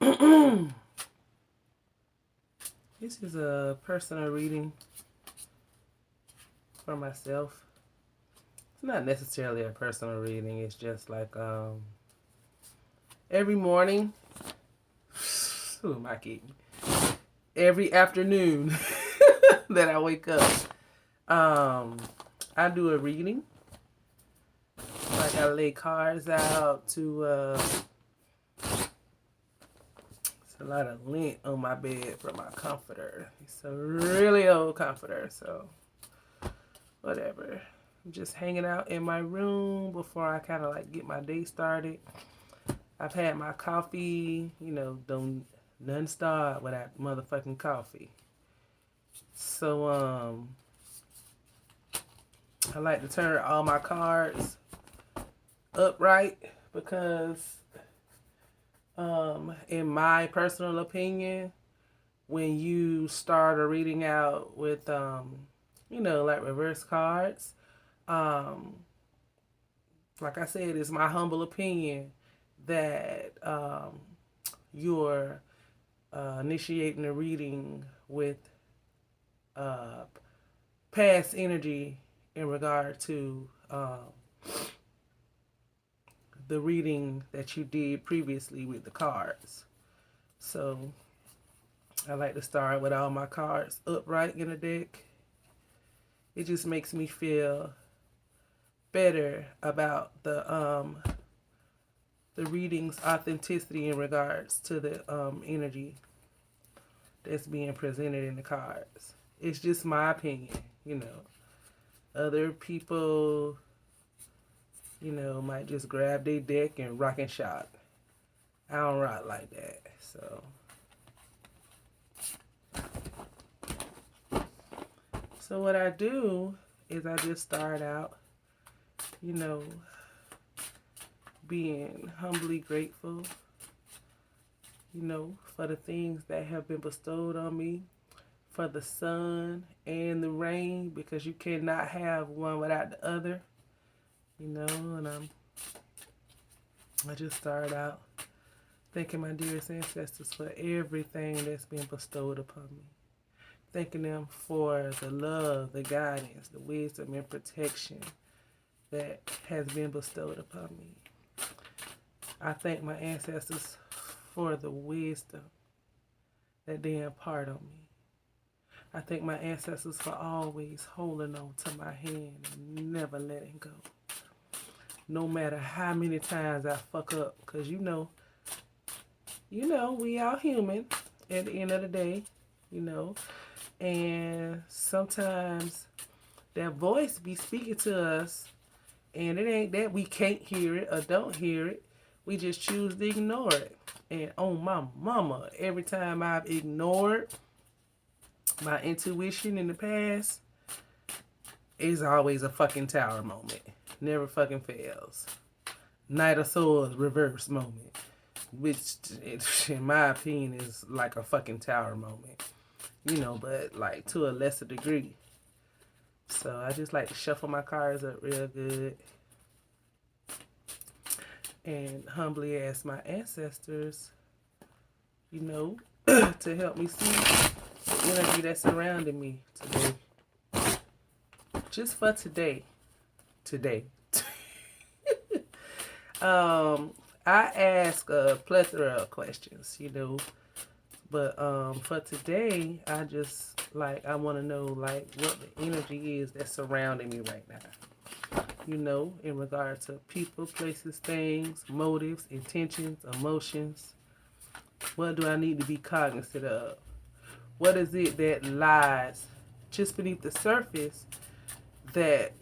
This is a personal reading for myself. It's not necessarily a personal reading. It's just like every morning. Who am I kidding? Every afternoon that I wake up, I do a reading. Like I lay cards out to. It's a lot of lint on my bed for my comforter. It's a really old comforter, so whatever. I'm just hanging out in my room before I kind of like get my day started. I've had my coffee, don't none start without motherfucking coffee. So I like to turn all my cards upright because in my personal opinion, when you start a reading out with like reverse cards, like I said, it's my humble opinion that you're initiating a reading with past energy in regard to the reading that you did previously with the cards. So I like to start with all my cards upright in the deck. It just makes me feel better about the reading's authenticity in regards to the energy that's being presented in the cards. It's just my opinion, Other people, might just grab their deck and rock and shock. I don't rock like that. So what I do is I just start out, being humbly grateful, for the things that have been bestowed on me, for the sun and the rain, because you cannot have one without the other, and I just start out thanking my dearest ancestors for everything that's been bestowed upon me. Thanking them for the love, the guidance, the wisdom, and protection that has been bestowed upon me. I thank my ancestors for the wisdom that they impart on me. I thank my ancestors for always holding on to my hand and never letting go. No matter how many times I fuck up, because we all human at the end of the day, and sometimes that voice be speaking to us, and it ain't that we can't hear it or don't hear it. We just choose to ignore it. And on my mama, every time I've ignored my intuition in the past, it's always a fucking tower moment. Never fucking fails. Knight of Swords reverse moment, which in my opinion is like a fucking tower moment, but like to a lesser degree. So I just like to shuffle my cards up real good and humbly ask my ancestors, to help me see the energy that's surrounding me today. Just for today. I ask a plethora of questions, but for today, I want to know what the energy is that's surrounding me right now. In regard to people, places, things, motives, intentions, emotions. What do I need to be cognizant of? What is it that lies just beneath the surface that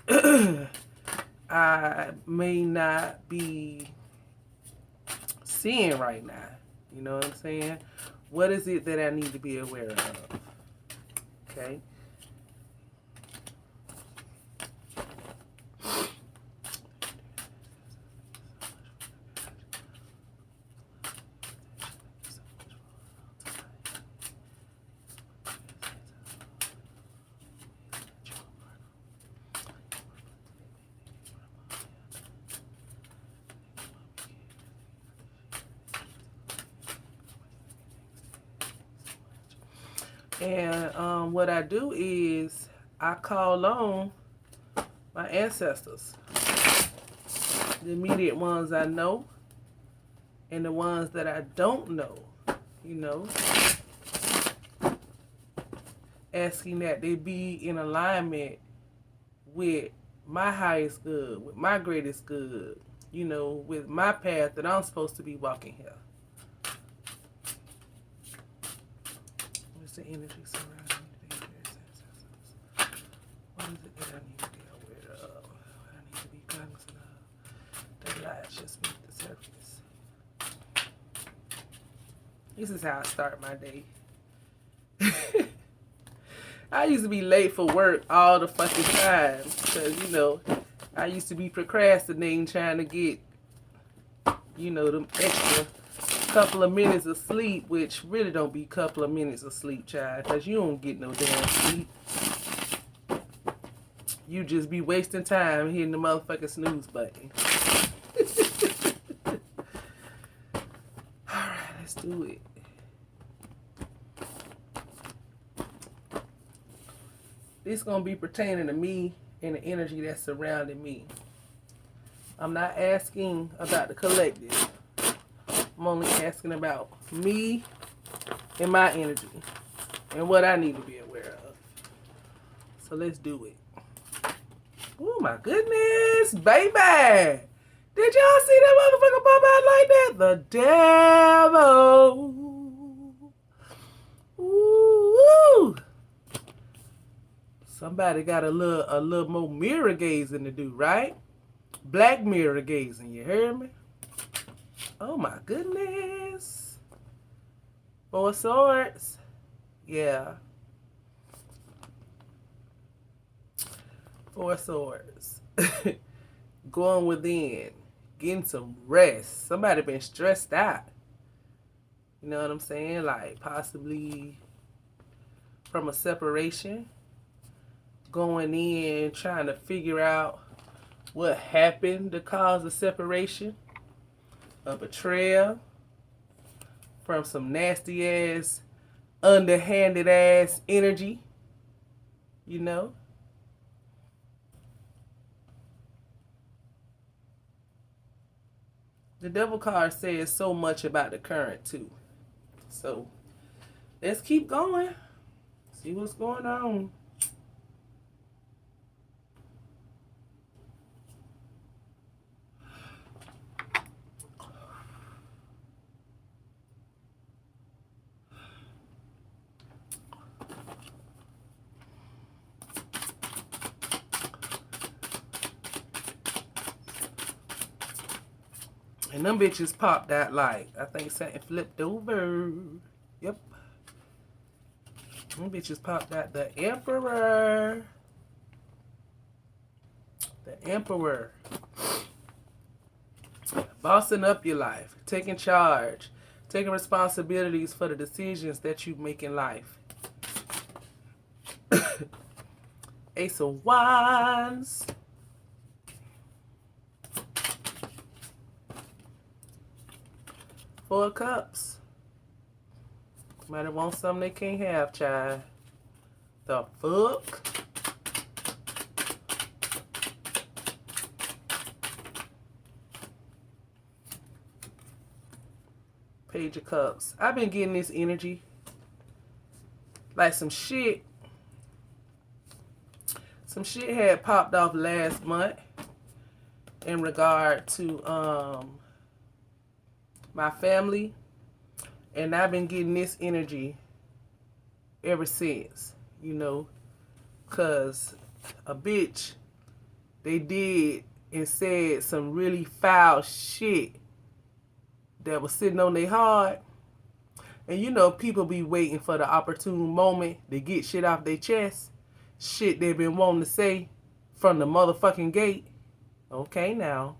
I may not be seeing right now? You know what I'm saying? What is it that I need to be aware of? Okay. And what I do is I call on my ancestors, the immediate ones I know and the ones that I don't know, you know, asking that they be in alignment with my highest good, with my greatest good, you know, with my path that I'm supposed to be walking here. What's the energy surrounding me? What is it that I need to be aware of? What I need to be cognizant of? The light just meet the surface. This is how I start my day. I used to be late for work all the fucking time because, you know, I used to be procrastinating trying to get, you know, them extra couple of minutes of sleep, which really don't be couple of minutes of sleep, child, because you don't get no damn sleep. You just be wasting time hitting the motherfucking snooze button. Alright, let's do it. This gonna be pertaining to me and the energy that's surrounding me. I'm not asking about the collective. I'm only asking about me and my energy and what I need to be aware of. So let's do it. Oh my goodness, baby. Did y'all see that motherfucker pop out like that? The devil. Ooh. Somebody got a little more mirror gazing to do, right? Black mirror gazing, you hear me? Oh my goodness. Four Swords. Yeah. Four Swords. Going within. Getting some rest. Somebody been stressed out. You know what I'm saying? Like possibly from a separation. Going in, trying to figure out what happened to cause the separation. A betrayal from some nasty ass, underhanded ass energy. You know? The devil card says so much about the current too. So let's keep going. See what's going on. And them bitches popped out like, I think something flipped over. Yep. Them bitches popped out the Emperor. The Emperor. Bossing up your life. Taking charge. Taking responsibilities for the decisions that you make in life. Ace of Wands. Four of Cups. Somebody want something they can't have, child. The fuck? Page of Cups. I've been getting this energy. Like some shit. Some shit had popped off last month in regard to my family, and I've been getting this energy ever since, you know, cause a bitch, they did and said some really foul shit that was sitting on their heart, and you know people be waiting for the opportune moment to get shit off their chest, shit they've been wanting to say from the motherfucking gate. Okay, now,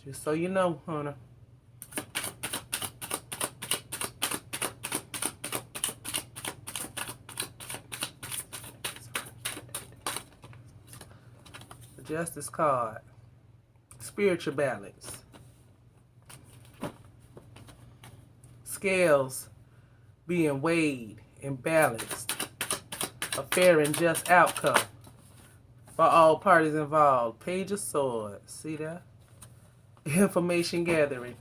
just so you know, honey. Justice card. Spiritual balance. Scales being weighed and balanced. A fair and just outcome for all parties involved. Page of Swords. See that? Information gathering.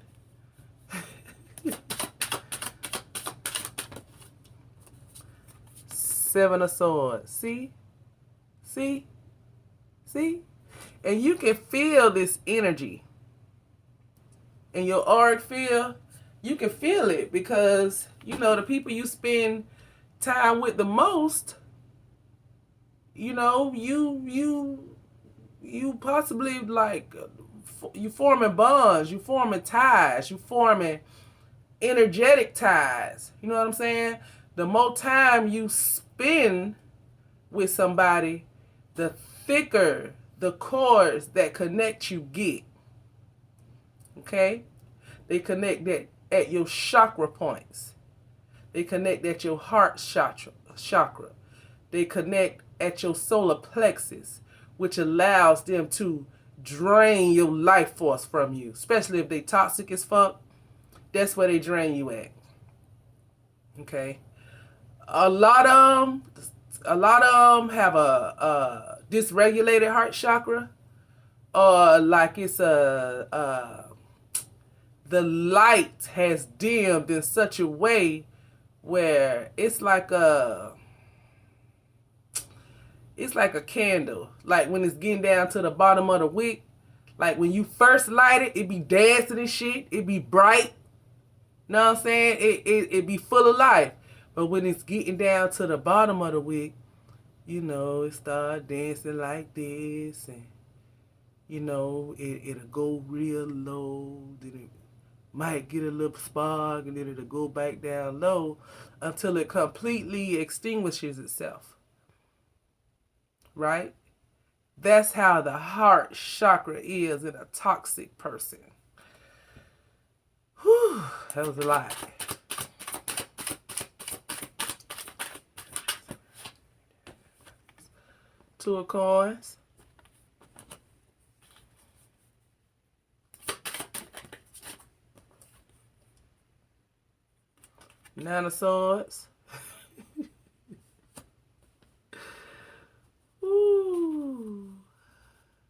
Seven of Swords. See? See? See? And you can feel this energy in your auric field. You can feel it because, you know, the people you spend time with the most, you know, you possibly like, you forming bonds, you forming ties, you forming energetic ties. You know what I'm saying? The more time you spend with somebody, the thicker the cords that connect you get. Okay? They connect that at your chakra points. They connect at your heart chakra. They connect at your solar plexus, which allows them to drain your life force from you. Especially if they toxic as fuck, that's where they drain you at. Okay? A lot of them have a dysregulated heart chakra, or like it's the light has dimmed in such a way where it's like a candle. Like when it's getting down to the bottom of the wick, like when you first light it, it be dancing and shit. It be bright. Know what I'm saying? It be full of life. But when it's getting down to the bottom of the wick, you know, it start dancing like this, and you know, it'll go real low, then it might get a little spark, and then it'll go back down low until it completely extinguishes itself. Right? That's how the heart chakra is in a toxic person. Whew, that was a lot. Two of coins. Nine of swords. Ooh.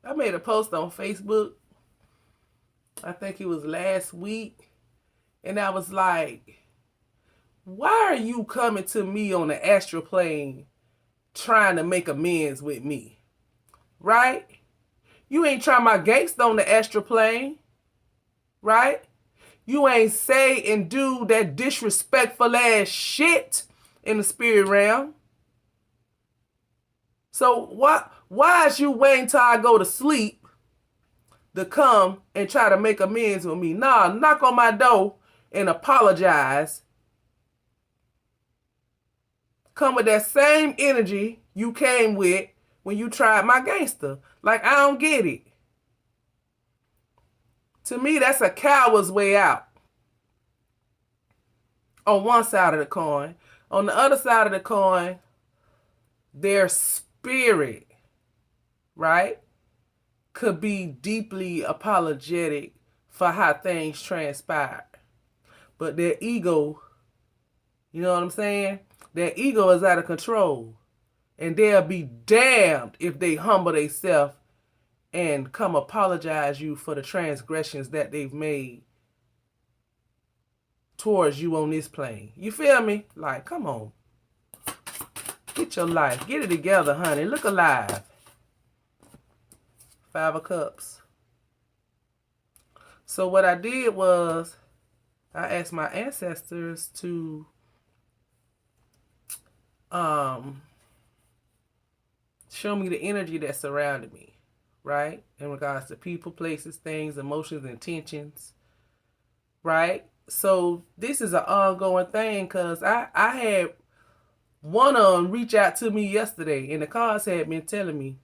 I made a post on Facebook. I think it was last week. And I was like, why are you coming to me on the astral plane trying to make amends with me? Right? You ain't trying my gangster on the astral plane. Right? You ain't say and do that disrespectful ass shit in the spirit realm. So why is you waiting till I go to sleep to come and try to make amends with me? Nah, knock on my door and apologize. Come with that same energy you came with when you tried my gangster. Like, I don't get it. To me, that's a coward's way out. On one side of the coin. On the other side of the coin, their spirit, right, could be deeply apologetic for how things transpired. But their ego, you know what I'm saying? Their ego is out of control. And they'll be damned if they humble themselves and come apologize you for the transgressions that they've made towards you on this plane. You feel me? Like, come on. Get your life. Get it together, honey. Look alive. Five of Cups. So what I did was I asked my ancestors to show me the energy that surrounded me, right? In regards to people, places, things, emotions, intentions, right? So this is an ongoing thing because I had one of them reach out to me yesterday, and the cards had been telling me,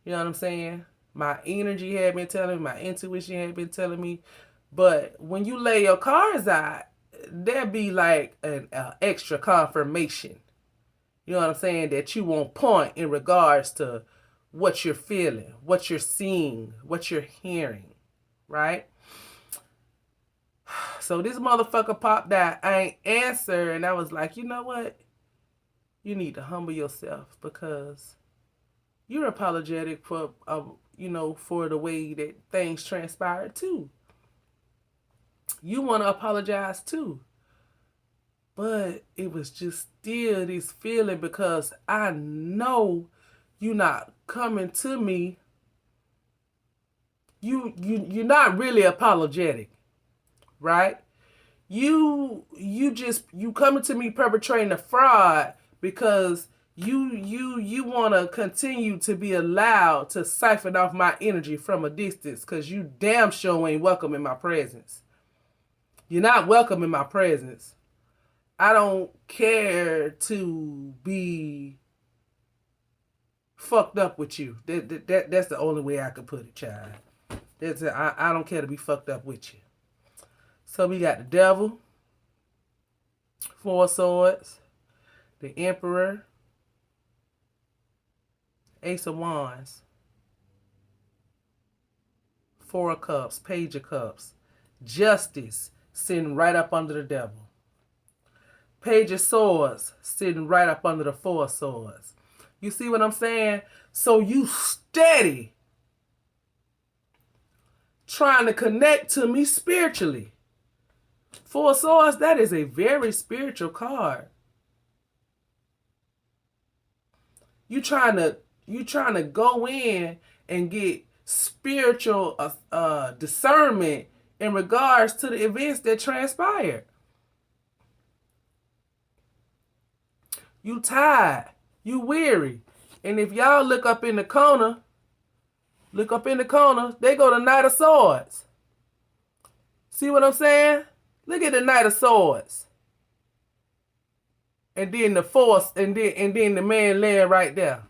you know what I'm saying? My energy had been telling me, my intuition had been telling me. But when you lay your cards out, there'd be like an extra confirmation. You know what I'm saying? That you on point in regards to what you're feeling, what you're seeing, what you're hearing, right? So this motherfucker popped out. I ain't answer, and I was like, you know what? you need to humble yourself because you're apologetic for, for the way that things transpired too. You want to apologize too. But it was just still this feeling because I know you're not coming to me. You're not really apologetic, right? You coming to me perpetrating a fraud because you want to continue to be allowed to siphon off my energy from a distance because you damn sure ain't welcome in my presence. You're not welcome in my presence. I don't care to be fucked up with you. That's the only way I could put it, child. I don't care to be fucked up with you. So we got the devil, 4 swords, the emperor, ace of wands, 4 of cups, page of cups, justice sitting right up under the devil. Page of swords sitting right up under the 4 swords. You see what I'm saying? So you steady trying to connect to me spiritually. 4 swords, that is a very spiritual card. You trying to go in and get spiritual discernment in regards to the events that transpired. You tired. You weary. And if y'all look up in the corner, they go to Knight of Swords. See what I'm saying? Look at the Knight of Swords. And then the force, and then the man laying right there.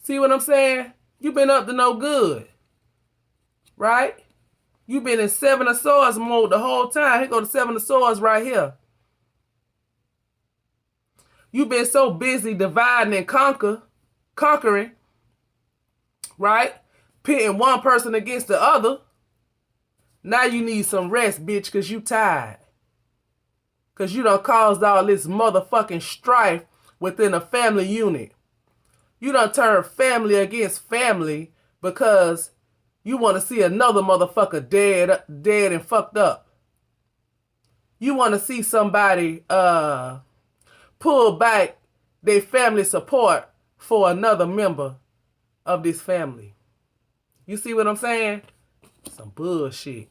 See what I'm saying? You've been up to no good. Right? You've been in 7 of Swords mode the whole time. Here go the 7 of Swords right here. You've been so busy dividing and conquering, right? Pitting one person against the other. Now you need some rest, bitch, because you tired. Because you done caused all this motherfucking strife within a family unit. You done turned family against family because you want to see another motherfucker dead and fucked up. You want to see somebody pull back their family support for another member of this family. You see what I'm saying? Some bullshit.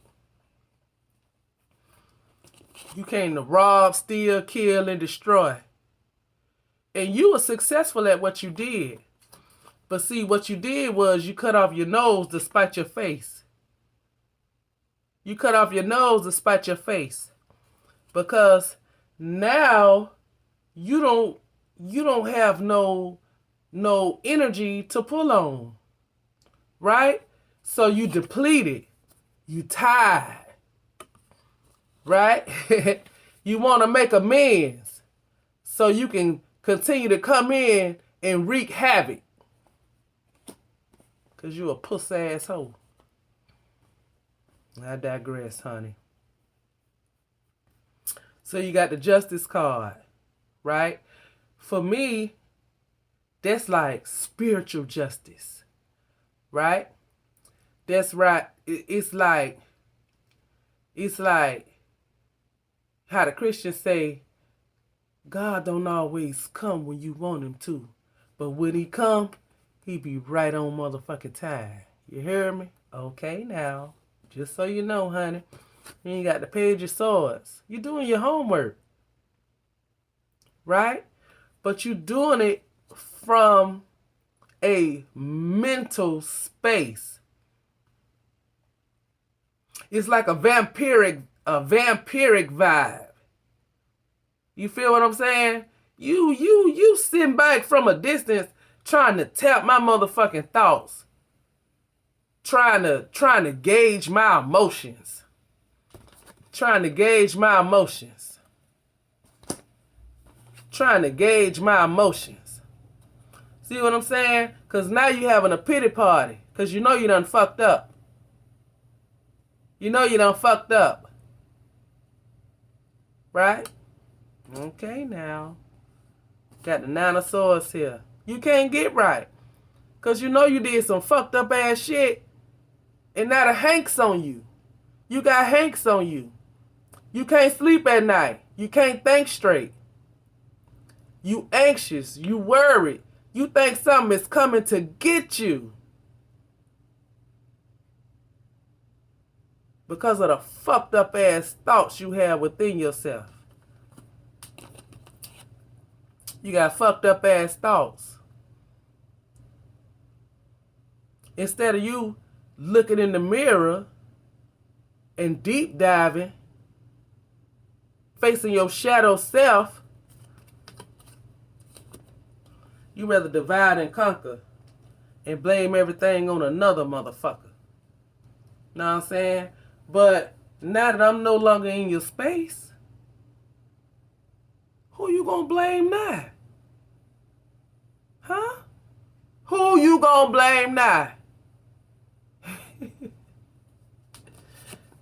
You came to rob, steal, kill, and destroy. And you were successful at what you did. But see, what you did was you cut off your nose to spite your face. You cut off your nose to spite your face. Because now you don't have no energy to pull on. Right? So you depleted. You tired. Right? You want to make amends so you can continue to come in and wreak havoc. Because you a puss asshole. I digress, honey. So you got the justice card, right? For me, that's like spiritual justice, right? That's right. It's like how the Christians say, God don't always come when you want him to. But when he come, he be right on motherfucking time. You hear me? Okay, now. Just so you know, honey. You ain't got the page of swords. You doing your homework. Right? But you doing it from a mental space. It's like a vampiric vibe. You feel what I'm saying? You sitting back from a distance trying to tap my motherfucking thoughts. Trying to gauge my emotions. Trying to gauge my emotions. See what I'm saying? Because now you having a pity party. Because you know you done fucked up. Right? Okay, now. Got the 9 of swords here. You can't get right. Because you know you did some fucked up ass shit. And now the Hanks on you. You got Hanks on you. You can't sleep at night. You can't think straight. You anxious. You worried. You think something is coming to get you. Because of the fucked up ass thoughts you have within yourself. You got fucked up ass thoughts. Instead of you looking in the mirror and deep diving, facing your shadow self, you rather divide and conquer and blame everything on another motherfucker. Know what I'm saying? But now that I'm no longer in your space, who you gonna blame now? Huh? Who you gonna blame now?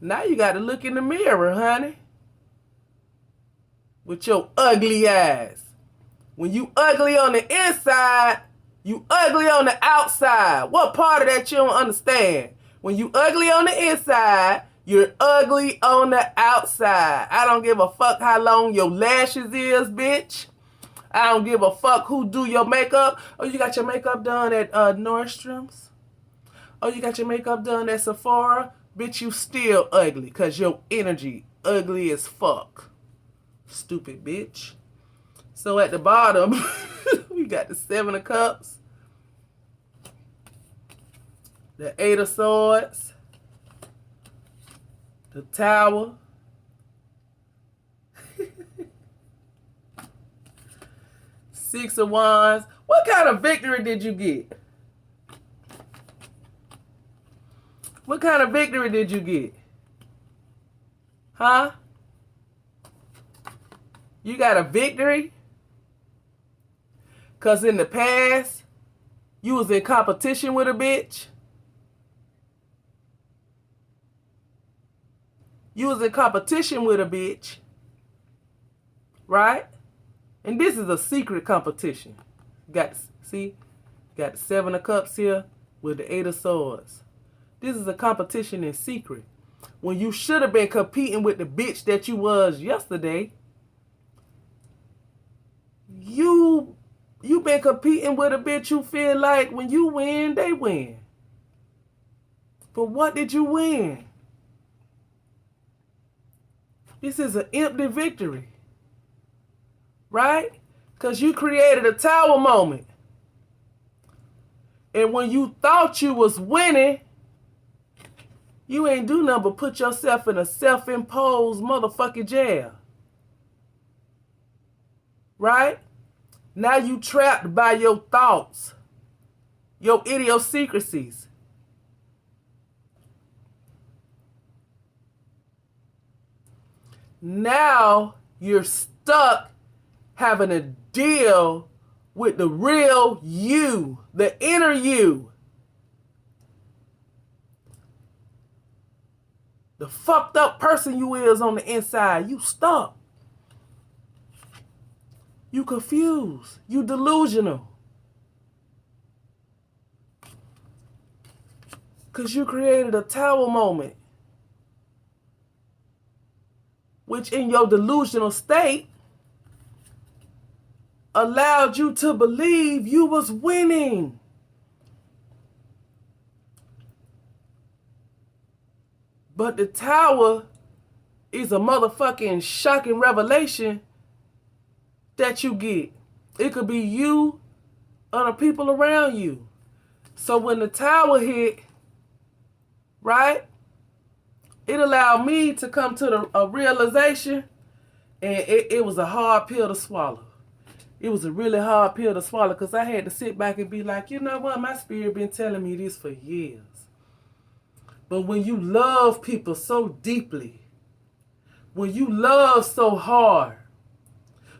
Now you got to look in the mirror, honey. With your ugly ass. When you ugly on the inside, you ugly on the outside. What part of that you don't understand? When you ugly on the inside, you're ugly on the outside. I don't give a fuck how long your lashes is, bitch. I don't give a fuck who do your makeup. Oh, you got your makeup done at Nordstrom's? Oh, you got your makeup done at Sephora? Bitch, you still ugly because your energy ugly as fuck. Stupid bitch. So at the bottom, we got the 7 of Cups, the 8 of Swords, the Tower, Six of Wands. What kind of victory did you get? What kind of victory did you get? Huh? You got a victory? Because in the past, you was in competition with a bitch. You was in competition with a bitch. Right? And this is a secret competition. Got the 7 of Cups here with the 8 of Swords. This is a competition in secret. When you should have been competing with the bitch that you was yesterday, you been competing with a bitch you feel like when you win, they win. But what did you win? This is an empty victory. Right? Because you created a tower moment. And when you thought you was winning, you ain't do nothing but put yourself in a self-imposed motherfucking jail. Right? Now you trapped by your thoughts, your idiosyncrasies. Now you're stuck having to deal with the real you, the inner you. The fucked up person you is on the inside. You stuck. You confused. You delusional. Because you created a tower moment. Which in your delusional state allowed you to believe you was winning. But the tower is a motherfucking shocking revelation that you get. It could be you or the people around you. So when the tower hit, right, it allowed me to come to a realization, and it was a hard pill to swallow. It was a really hard pill to swallow because I had to sit back and be like, you know what, my spirit been telling me this for years. But when you love people so deeply, when you love so hard,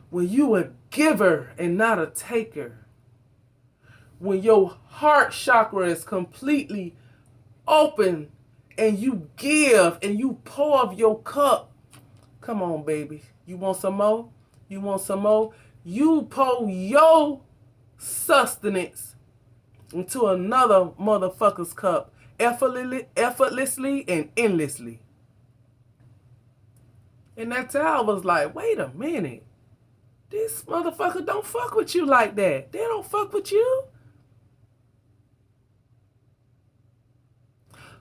when you a giver and not a taker, when your heart chakra is completely open and you give and you pour of your cup, come on, baby. You want some more? You want some more? You pour your sustenance into another motherfucker's cup effortlessly and endlessly. And that's how I was like, wait a minute. This motherfucker don't fuck with you like that. They don't fuck with you.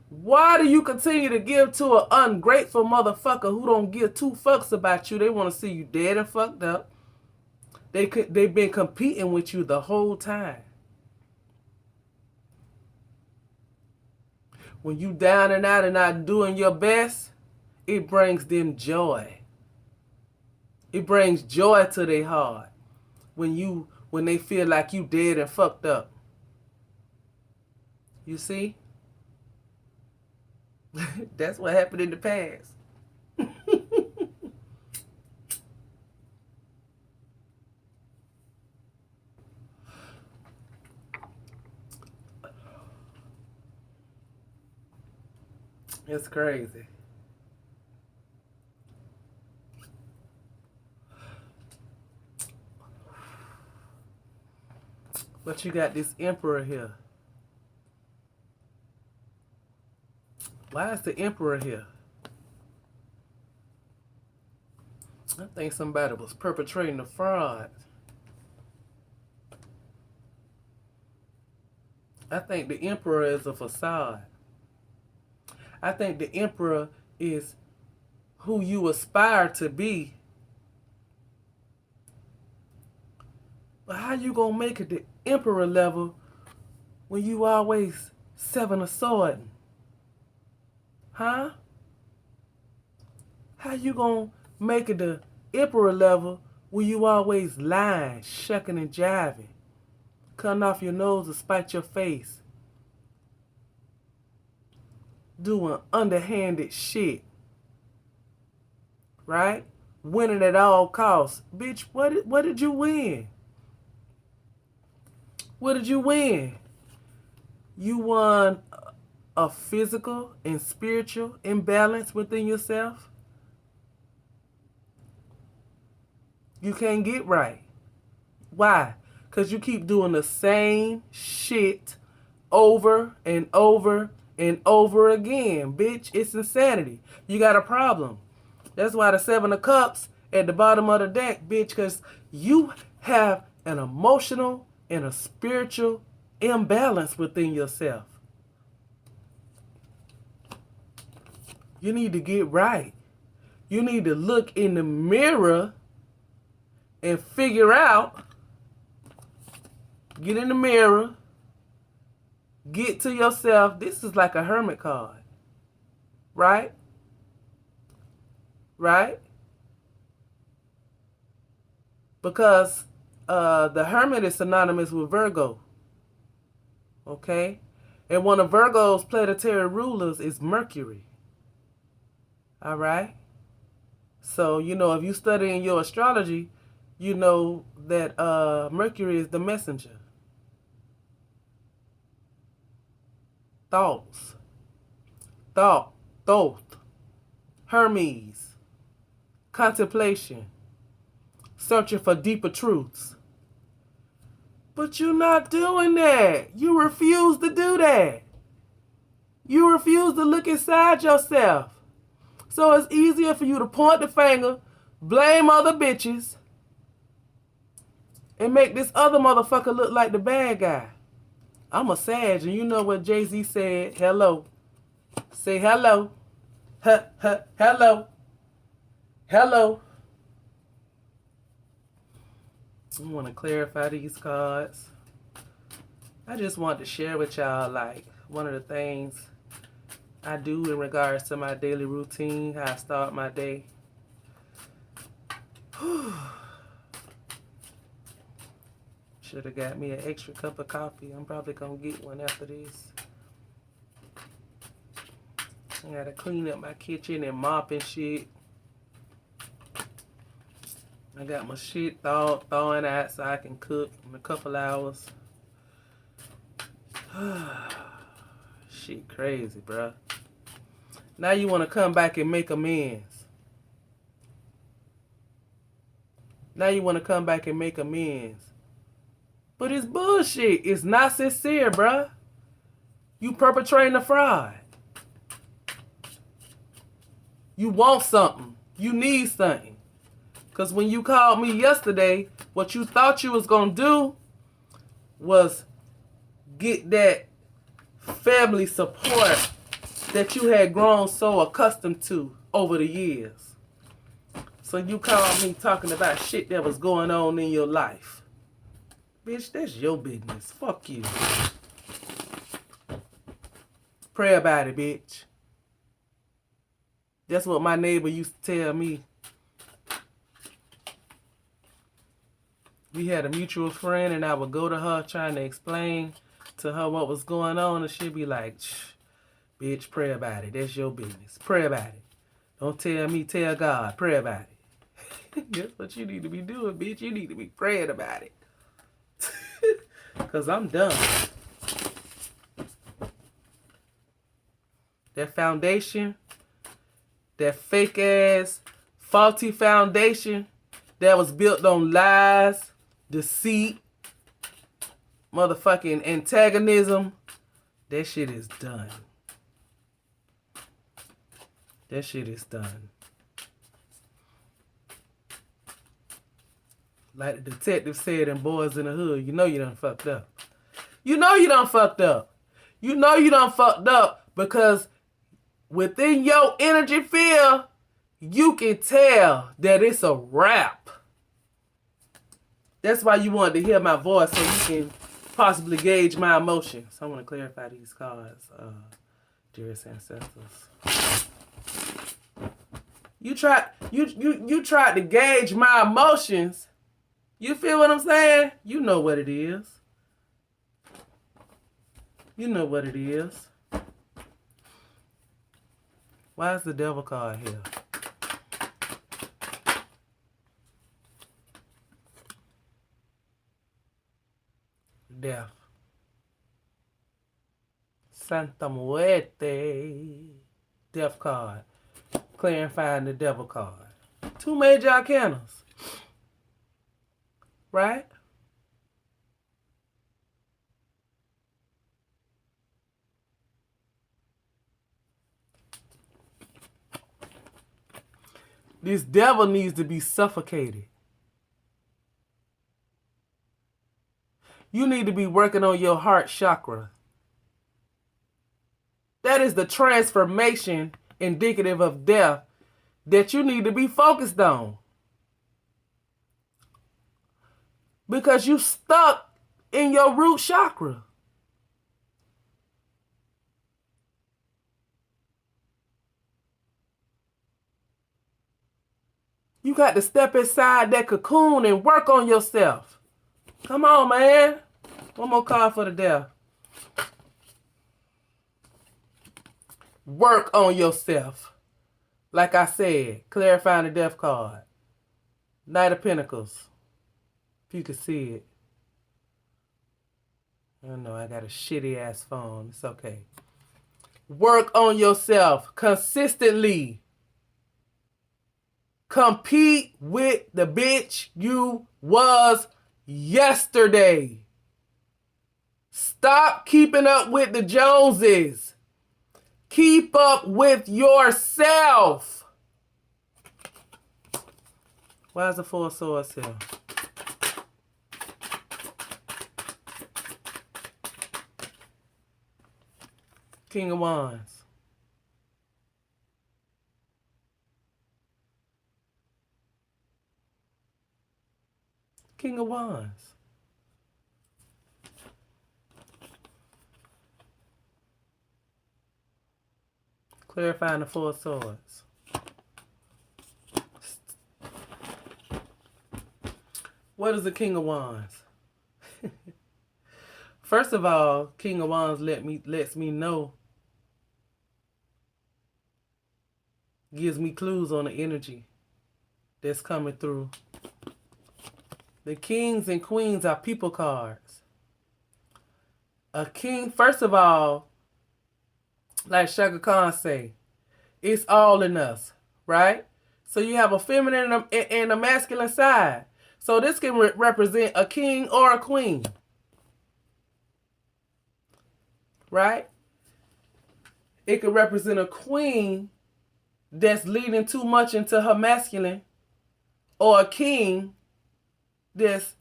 Why do you continue to give to an ungrateful motherfucker who don't give two fucks about you? They want to see you dead and fucked up. They've been competing with you the whole time. When you down and out and not doing your best, it brings them joy. It brings joy to their heart when they feel like you dead and fucked up. You see? That's what happened in the past. It's crazy. But you got this emperor here. Why is the emperor here? I think somebody was perpetrating a fraud. I think the emperor is a facade. I think the emperor is who you aspire to be. But how you gonna make it the emperor level when you always seven of sword? Huh? How you gonna make it the emperor level when you always lying, shucking and jiving, cutting off your nose to spite your face, doing underhanded shit, right? Winning at all costs. Bitch, what did you win? What did you win? You won a physical and spiritual imbalance within yourself. You can't get right. Why? Because you keep doing the same shit over and over and over again. Bitch, it's insanity. You got a problem. That's why the Seven of Cups at the bottom of the deck, bitch, because you have an emotional and a spiritual imbalance within yourself. You need to get right. You need to look in the mirror and figure out, get in the mirror, get to yourself. This is like a hermit card, right? Right? Because the hermit is synonymous with Virgo, okay? And one of Virgo's planetary rulers is Mercury, all right? So, if you study in your astrology, you know that Mercury is the messenger. Thought, Hermes, contemplation, searching for deeper truths. But you're not doing that. You refuse to do that. You refuse to look inside yourself. So it's easier for you to point the finger, blame other bitches, and make this other motherfucker look like the bad guy. I'm a Sag, and you know what Jay-Z said. Hello. Say hello. Hello. Hello. I want to clarify these cards. I just want to share with y'all, like, one of the things I do in regards to my daily routine, how I start my day. Should have got me an extra cup of coffee. I'm probably going to get one after this. I got to clean up my kitchen and mop and shit. I got my shit thawing out so I can cook in a couple hours. Shit crazy, bruh. Now you want to come back and make amends. Now you want to come back and make amends. But it's bullshit. It's not sincere, bruh. You perpetrating a fraud. You want something. You need something. Because when you called me yesterday, what you thought you was going to do was get that family support that you had grown so accustomed to over the years. So you called me talking about shit that was going on in your life. Bitch, that's your business. Fuck you. Pray about it, bitch. That's what my neighbor used to tell me. We had a mutual friend, and I would go to her trying to explain to her what was going on, and she'd be like, bitch, pray about it. That's your business. Pray about it. Don't tell me, tell God. Pray about it. That's what you need to be doing, bitch. You need to be praying about it. Because I'm done. That foundation, that fake-ass, faulty foundation that was built on lies, deceit, motherfucking antagonism, that shit is done. That shit is done. Like the detective said in Boys in the Hood, you know you done fucked up. You know you done fucked up. You know you done fucked up because within your energy field, you can tell that it's a wrap. That's why you wanted to hear my voice so you can possibly gauge my emotions. I want to clarify these cards, dearest ancestors. You tried to gauge my emotions. You feel what I'm saying? You know what it is. You know what it is. Why is the devil card here? Death. Santa Muerte. Death card. Clarifying the devil card. 2 major arcanas. Right? This devil needs to be suffocated. You need to be working on your heart chakra. That is the transformation indicative of death that you need to be focused on. Because you stuck in your root chakra. You got to step inside that cocoon and work on yourself. Come on, man. One more card for the death. Work on yourself. Like I said, clarifying the death card. Knight of Pentacles. If you can see it. I don't know, I got a shitty ass phone. It's okay. Work on yourself consistently. Compete with the bitch you was yesterday. Stop keeping up with the Joneses. Keep up with yourself. Why is the 4 of Swords here? King of Wands. King of Wands. Clarifying the 4 of Swords. What is the King of Wands? First of all, King of Wands lets me know, gives me clues on the energy that's coming through. The kings and queens are people cards. A king, first of all, like Shaka Khan say, it's all in us, right? So you have a feminine and a masculine side. So this can represent a king or a queen. Right? It could represent a queen that's leaning too much into her masculine, or a king that's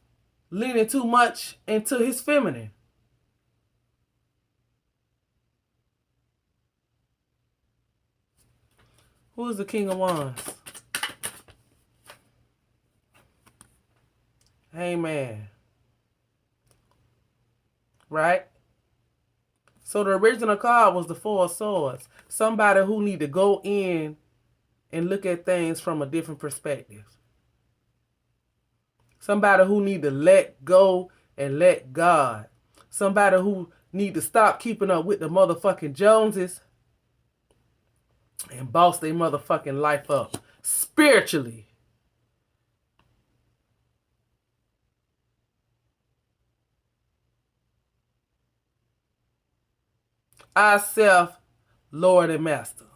leaning too much into his feminine. Who is the King of Wands? Amen. Right? So the original card was the Four of Swords. Somebody who need to go in and look at things from a different perspective. Somebody who need to let go and let God. Somebody who need to stop keeping up with the motherfucking Joneses and boss their motherfucking life up spiritually. Ourself, Lord and Master.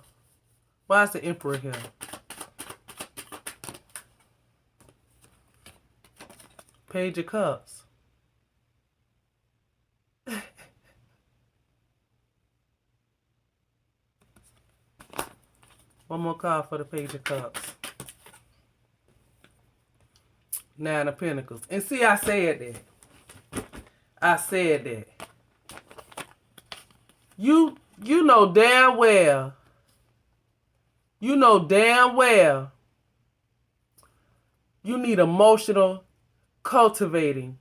Why is the Emperor here? Page of Cups. One more card for the Page of Cups. Nine of Pentacles. And see, I said that. I said that. You know damn well. You know damn well. You need emotional cultivating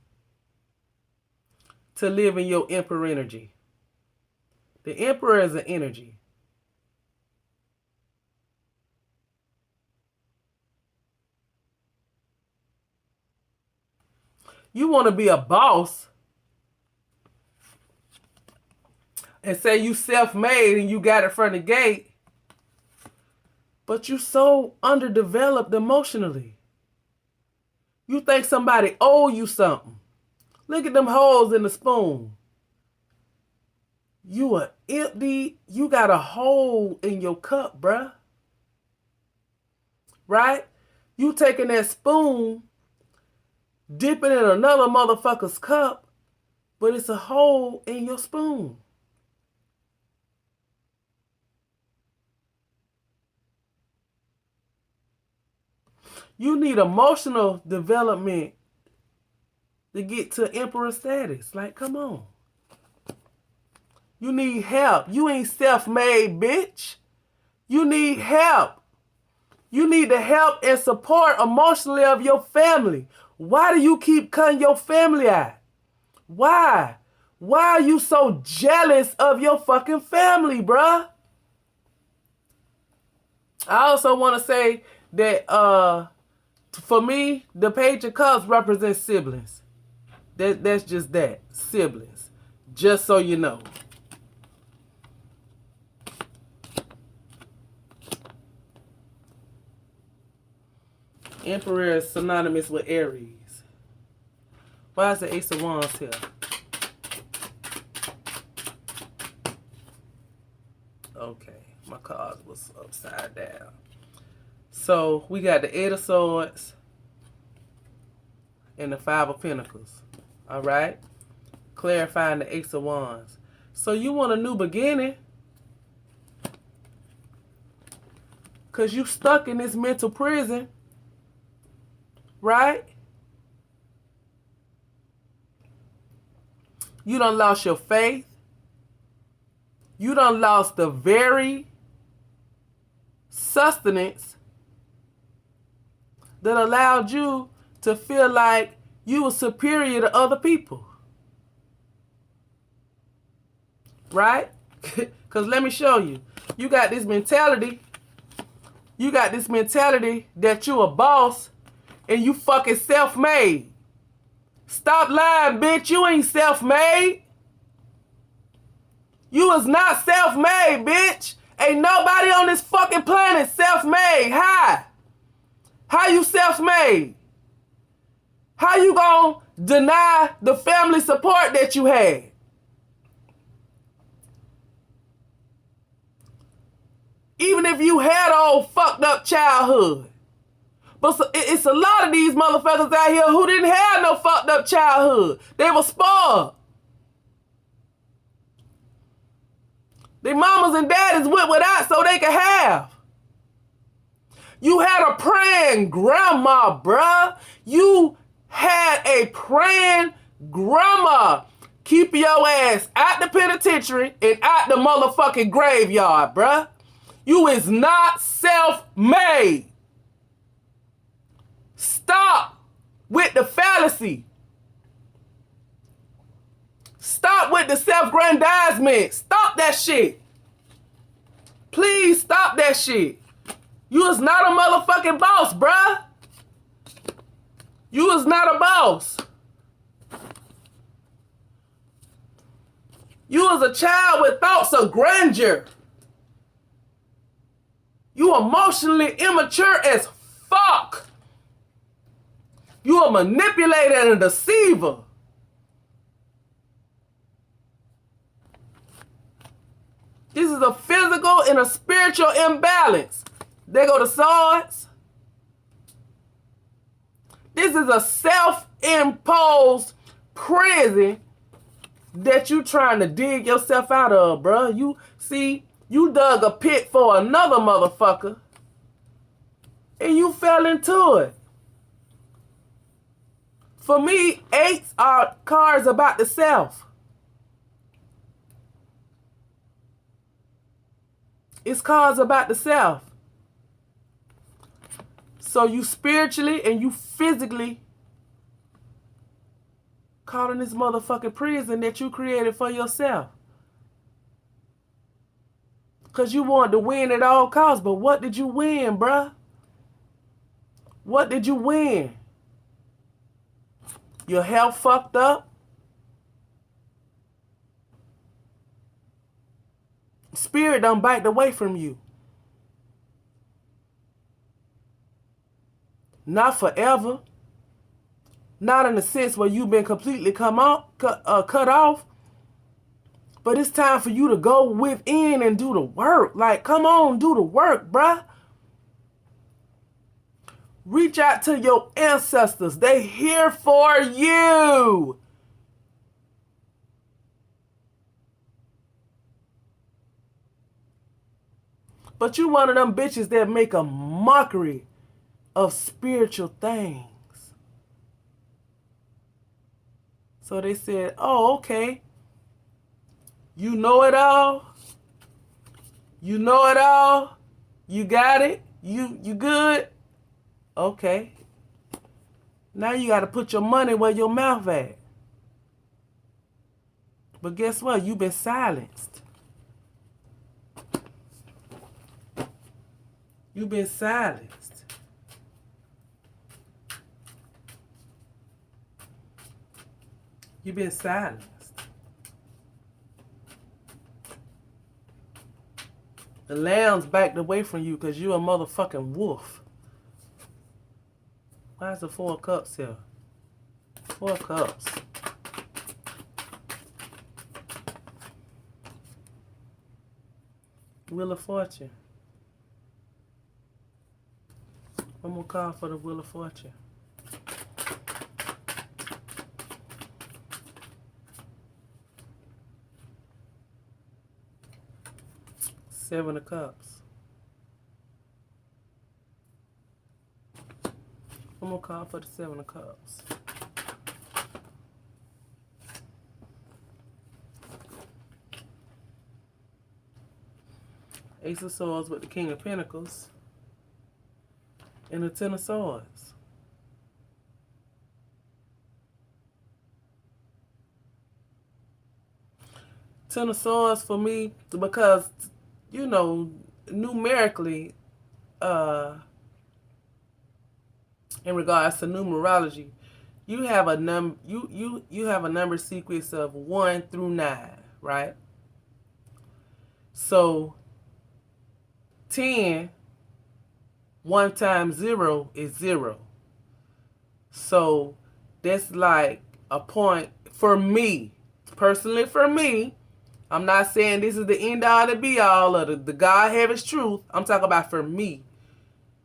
to live in your Emperor energy. The Emperor is an energy. You want to be a boss and say you self-made and you got it from the gate, but you so underdeveloped emotionally. You think somebody owe you something. Look at them holes in the spoon. You are empty. You got a hole in your cup, bruh. Right? You taking that spoon, dipping in another motherfucker's cup, but it's a hole in your spoon. You need emotional development to get to Emperor status. Like, come on. You need help. You ain't self-made, bitch. You need help. You need the help and support emotionally of your family. Why do you keep cutting your family out? Why? Why are you so jealous of your fucking family, bruh? I also want to say that for me, the Page of Cups represents siblings. That's just that. Siblings. Just so you know. Emperor is synonymous with Aries. Why is the Ace of Wands here? Okay, my card was upside down. So we got the Eight of Swords and the Five of Pentacles. All right? Clarifying the Ace of Wands. So you want a new beginning? Because you stuck in this mental prison. Right? You done lost your faith. You done lost the very sustenance that allowed you to feel like you were superior to other people. Right? Because let me show you. You got this mentality. You got this mentality that you a boss and you fucking self-made. Stop lying, bitch. You ain't self-made. You is not self-made, bitch. Ain't nobody on this fucking planet self-made. How you self-made? How you gonna deny the family support that you had? Even if you had an old fucked up childhood. But it's a lot of these motherfuckers out here who didn't have no fucked up childhood. They were spoiled. Their mamas and daddies went without so they could have. You had a praying grandma, bruh. You had a praying grandma. Keep your ass out the penitentiary and out the motherfucking graveyard, bruh. You is not self-made. Stop with the fallacy. Stop with the self-grandizement. Stop that shit. Please stop that shit. You is not a motherfucking boss, bruh. You is not a boss. You was a child with thoughts of grandeur. You emotionally immature as fuck. You a manipulator and a deceiver. This is a physical and a spiritual imbalance. There go the swords. This is a self-imposed prison that you trying to dig yourself out of, bruh. You see, you dug a pit for another motherfucker and you fell into it. For me, 8s are cards about the self. It's cards about the self. So you spiritually and you physically caught in this motherfucking prison that you created for yourself. Because you wanted to win at all costs. But what did you win, bruh? What did you win? Your health fucked up. Spirit done backed away from you. Not forever. Not in the sense where you've been completely cut off. But it's time for you to go within and do the work. Like, come on, do the work, bruh. Reach out to your ancestors. They here for you. But you one of them bitches that make a mockery of spiritual things. So they said, oh, okay. You know it all. You know it all. You got it. You good. Okay. Now you got to put your money where your mouth at. But guess what? You've been silenced. You've been silenced. You've been silenced. The lambs backed away from you because you a motherfucking wolf. Why is the 4 of Cups here? 4 of Cups. Wheel of Fortune. One more card for the Wheel of Fortune. Seven of Cups. One more card for the 7 of Cups. Ace of Swords with the King of Pentacles. And the 10 of Swords. Ten of Swords for me because, you know, numerically, in regards to numerology, you have a you have a number sequence of 1 through 9, right? So 10, 1 times 0 is 0. So that's like a point for me. Personally for me, I'm not saying this is the end all to be all of the God heaven's truth. I'm talking about for me.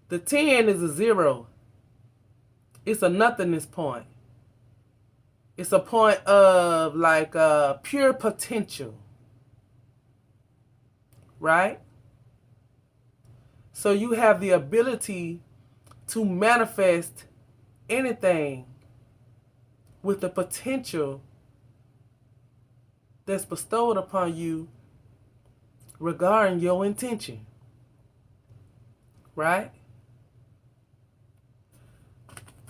The 10 is a 0. It's a nothingness point. It's a point of like pure potential. Right? So you have the ability to manifest anything with the potential that's bestowed upon you regarding your intention. Right?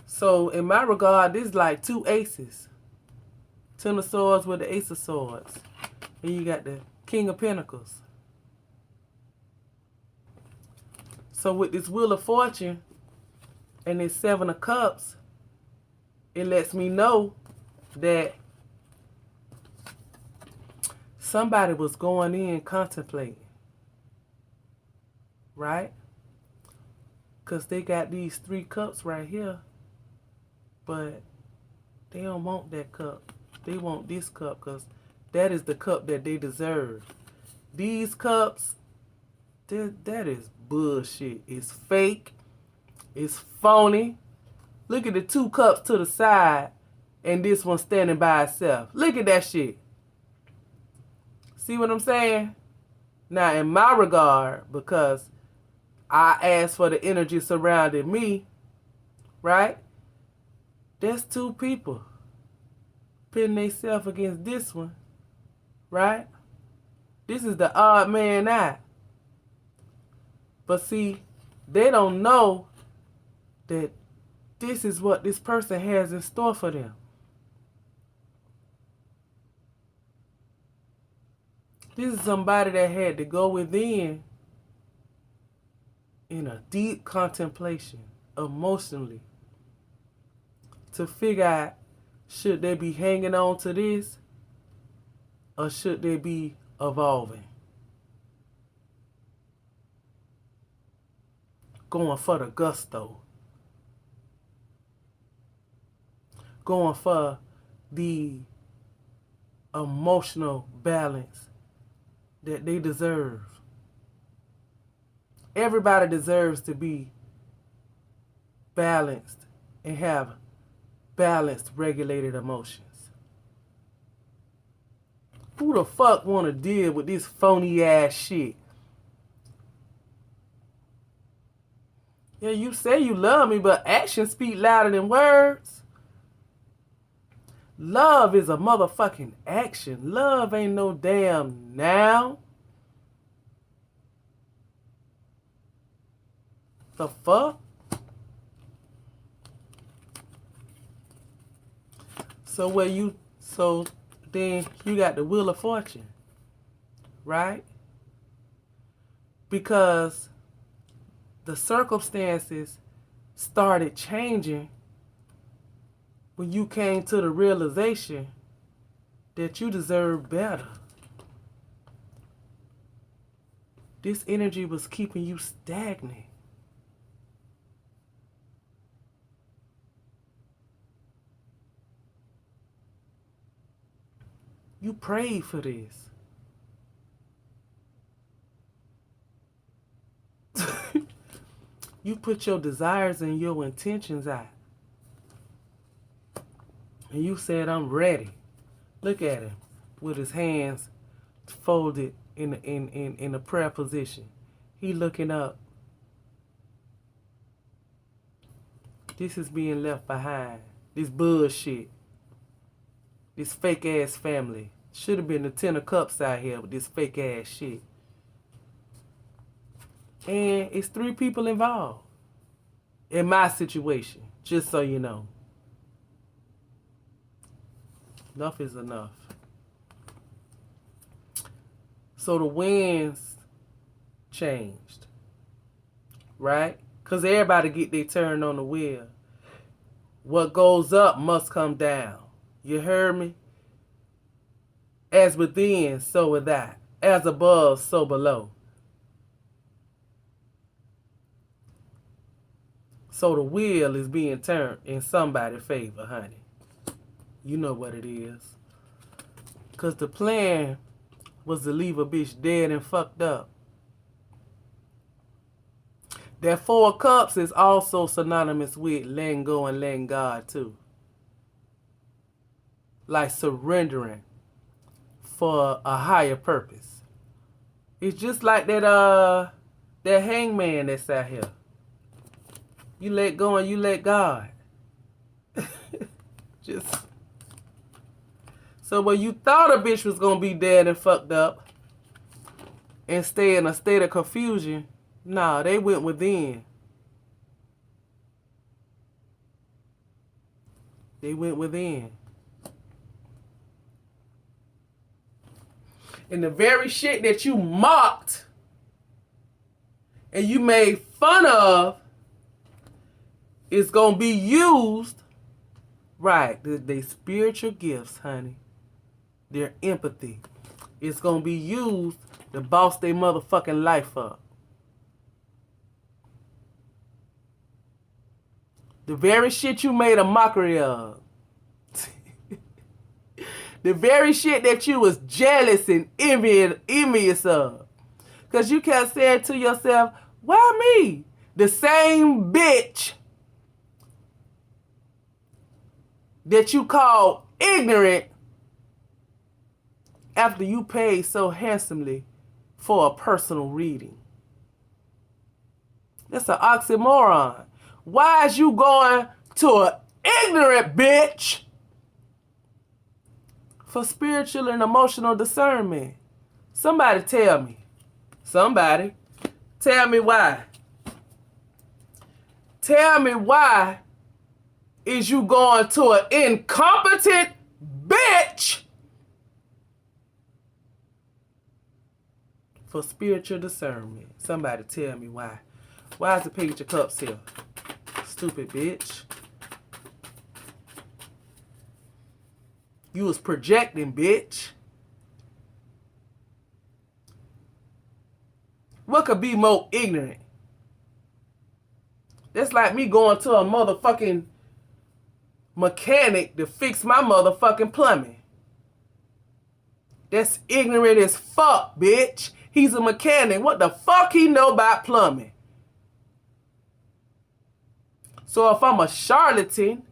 So in my regard, this is like two aces. Ten of Swords with the Ace of Swords. And you got the King of Pentacles. So with this Wheel of Fortune and this Seven of Cups, it lets me know that somebody was going in contemplating. Right? Because they got these 3 cups right here. But they don't want that cup. They want this cup because that is the cup that they deserve. These cups, that is bullshit. It's fake. It's phony. Look at the 2 cups to the side and this one standing by itself. Look at that shit. See what I'm saying? Now, in my regard, because I asked for the energy surrounding me, right? That's 2 people pitting themselves against this one, right? This is the odd man out. But see, they don't know that this is what this person has in store for them. This is somebody that had to go within in a deep contemplation, emotionally, to figure out, should they be hanging on to this or should they be evolving? Going for the gusto. Going for the emotional balance that they deserve. Everybody deserves to be balanced and have balanced, regulated emotions. Who the fuck want to deal with this phony ass shit? Yeah, you say you love me, but actions speak louder than words. Love is a motherfucking action. Love ain't no damn noun. The fuck? So then you got the Wheel of Fortune, right? Because the circumstances started changing when you came to the realization that you deserve better. This energy was keeping you stagnant. You prayed for this. You put your desires and your intentions out. And you said, I'm ready. Look at him with his hands folded in a prayer position. He looking up. This is being left behind. This bullshit. This fake ass family. Should have been the 10 of Cups out here with this fake ass shit. And it's 3 people involved. In my situation. Just so you know. Enough is enough. So the winds changed. Right? Because everybody get their turn on the wheel. What goes up must come down. You heard me? As within, so without. As above, so below. So the wheel is being turned in somebody's favor, honey. You know what it is. Because the plan was to leave a bitch dead and fucked up. That 4 cups is also synonymous with letting go and letting God too. Like surrendering for a higher purpose. It's just like that hangman that's out here. You let go and you let God. Just so when you thought a bitch was gonna be dead and fucked up and stay in a state of confusion, nah, they went within. They went within. And the very shit that you mocked and you made fun of is going to be used, right, they spiritual gifts, honey. Their empathy. It's going to be used to boss their motherfucking life up. The very shit you made a mockery of. The very shit that you was jealous and envious of. Because you kept saying to yourself, why me? The same bitch that you called ignorant after you paid so handsomely for a personal reading. That's an oxymoron. Why is you going to an ignorant bitch for spiritual and emotional discernment? Somebody tell me. Somebody. Tell me why. Tell me why is you going to an incompetent bitch for spiritual discernment? Somebody tell me why. Why is the Page of Cups here? Stupid bitch. You was projecting, bitch. What could be more ignorant? That's like me going to a motherfucking mechanic to fix my motherfucking plumbing. That's ignorant as fuck, bitch. He's a mechanic. What the fuck he know about plumbing? So if I'm a charlatan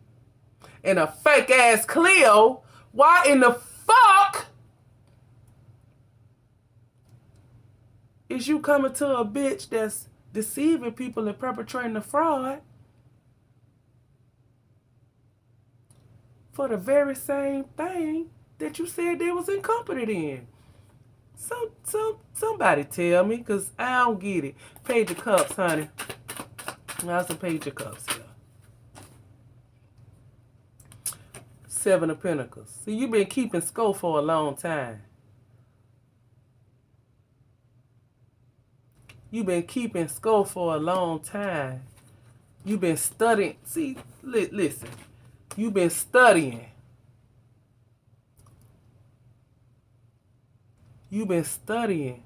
and a fake ass Cleo, why in the fuck is you coming to a bitch that's deceiving people and perpetrating a fraud for the very same thing that you said they was incompetent in? Somebody tell me, because I don't get it. Page of Cups, honey. That's a Page of Cups here. 7 of Pentacles. See, you've been keeping score for a long time. You've been keeping score for a long time. You've been studying. See, listen. You've been studying. You've been studying.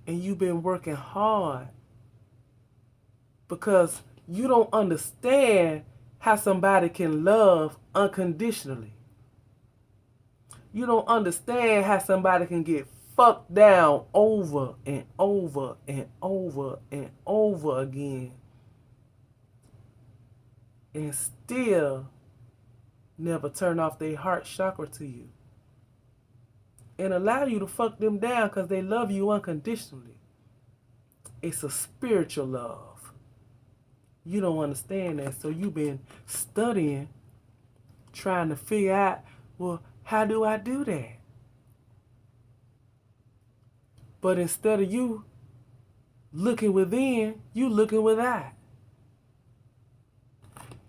And you've been working hard. Because you don't understand how somebody can love unconditionally. You don't understand how somebody can get fucked down over and over and over and over again and still never turn off their heart chakra to you and allow you to fuck them down because they love you unconditionally. It's a spiritual love. You don't understand that, so you've been studying, trying to figure out, well, how do I do that? But instead of you looking within, you looking without.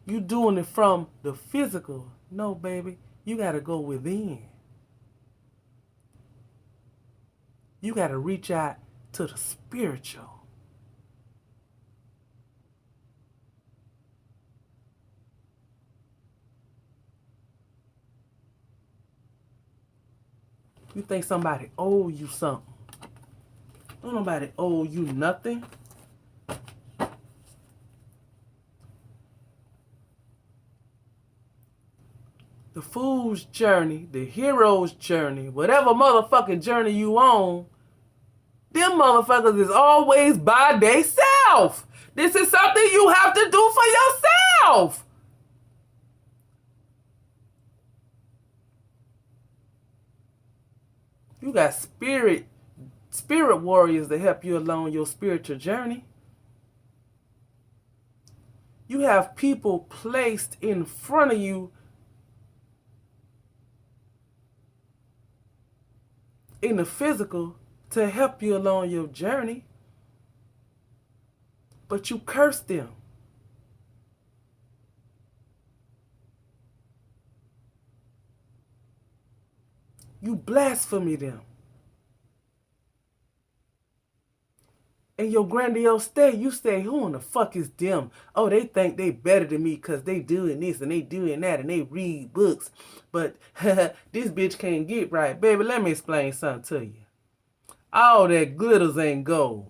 You doing it from the physical. No, baby, you got to go within. You got to reach out to the spiritual. You think somebody owe you something. Don't nobody owe you nothing. The fool's journey, the hero's journey, whatever motherfucking journey you on, them motherfuckers is always by theyself. This is something you have to do for yourself. You got spirit warriors to help you along your spiritual journey. You have people placed in front of you in the physical to help you along your journey, but you curse them. You blaspheme them. In your grandiose state, you say, who in the fuck is them? Oh, they think they better than me because they doing this and they doing that and they read books. But this bitch can't get right. Baby, let me explain something to you. All that glitters ain't gold.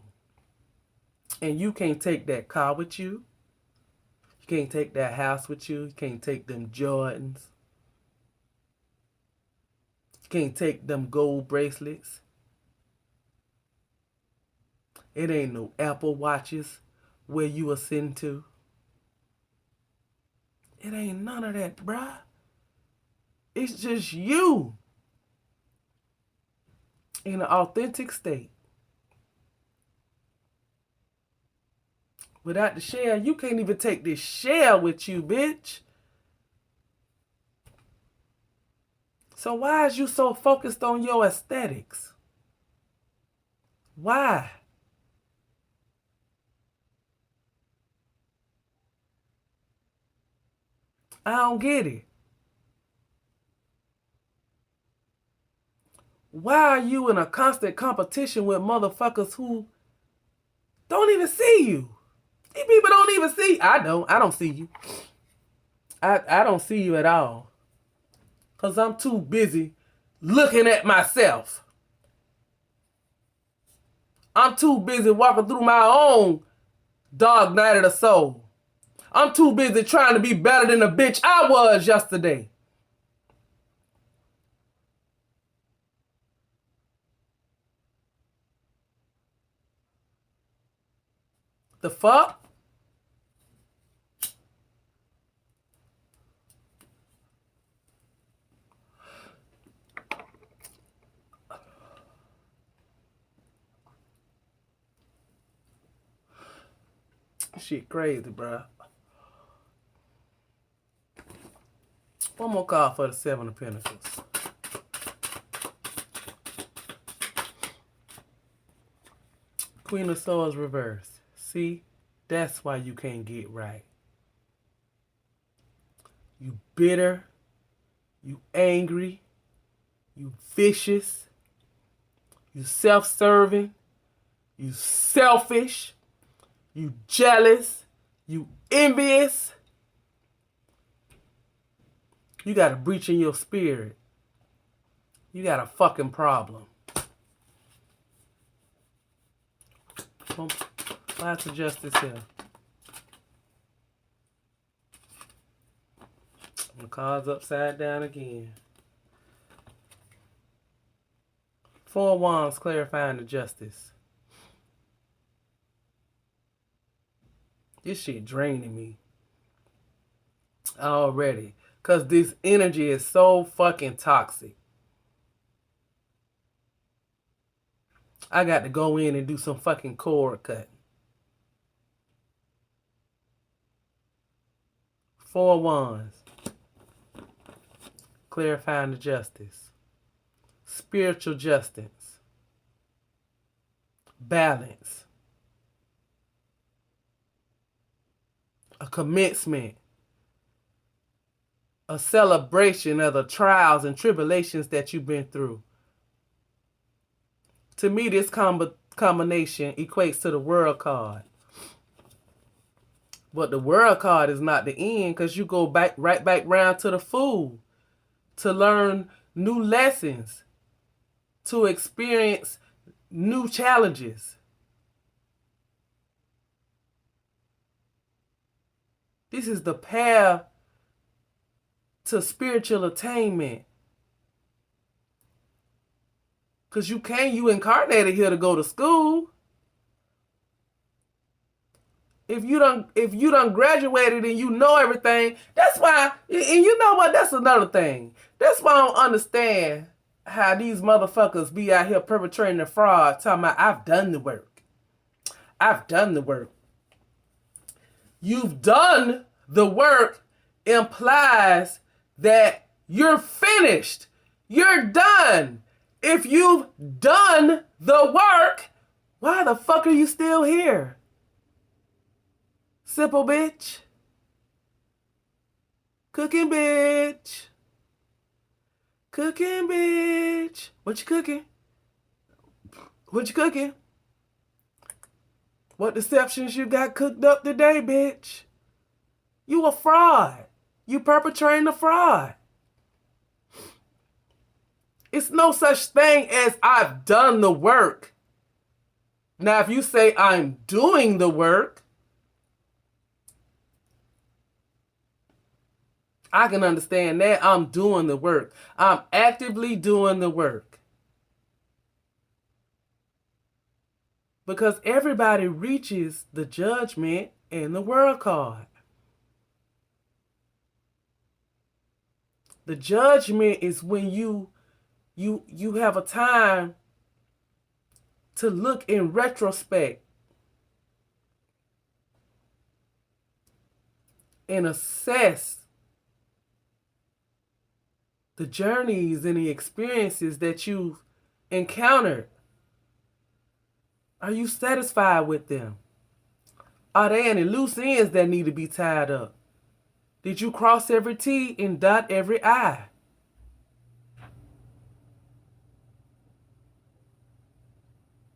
And you can't take that car with you. You can't take that house with you. You can't take them Jordans. You can't take them gold bracelets. It ain't no Apple Watches where you ascend to. It ain't none of that, bruh. It's just you in an authentic state. Without the shell, you can't even take this shell with you, bitch. So why is you so focused on your aesthetics? Why? I don't get it. Why are you in a constant competition with motherfuckers who don't even see you? These people don't even see. I don't see you. I don't see you at all. Because I'm too busy looking at myself. I'm too busy walking through my own dark night of the soul. I'm too busy trying to be better than the bitch I was yesterday. The fuck? Shit crazy, bruh. One more call for the Seven of Pentacles. Queen of Swords reversed. See? That's why you can't get right. You bitter. You angry. You vicious. You self-serving. You selfish. You jealous. You envious. You got a breach in your spirit. You got a fucking problem. Let's adjust this here. The cards upside down again. Four Wands clarifying the justice. This shit draining me already. Because this energy is so fucking toxic. I got to go in and do some fucking cord cutting. Four Wands. Clarifying the justice. Spiritual justice. Balance. A commencement. A celebration of the trials and tribulations that you've been through. To me, this combination equates to the World card. But the World card is not the end, because you go right back round to the Fool to learn new lessons, to experience new challenges. This is the path to spiritual attainment. Because you incarnated here to go to school. If you done graduated and you know everything, that's why. And you know what? That's another thing. That's why I don't understand how these motherfuckers be out here perpetrating the fraud, talking about I've done the work. I've done the work. You've done the work implies that you're finished. You're done. If you've done the work, why the fuck are you still here? Simple bitch. Cooking bitch. Cooking bitch. What you cooking? What you cooking? What deceptions you got cooked up today, bitch? You a fraud. You perpetrating a fraud. It's no such thing as I've done the work. Now, if you say I'm doing the work, I can understand that. I'm doing the work. I'm actively doing the work. Because everybody reaches the judgment and the world card. The judgment is when you have a time to look in retrospect and assess the journeys and the experiences that you've encountered. Are you satisfied with them? Are there any loose ends that need to be tied up? Did you cross every T and dot every I?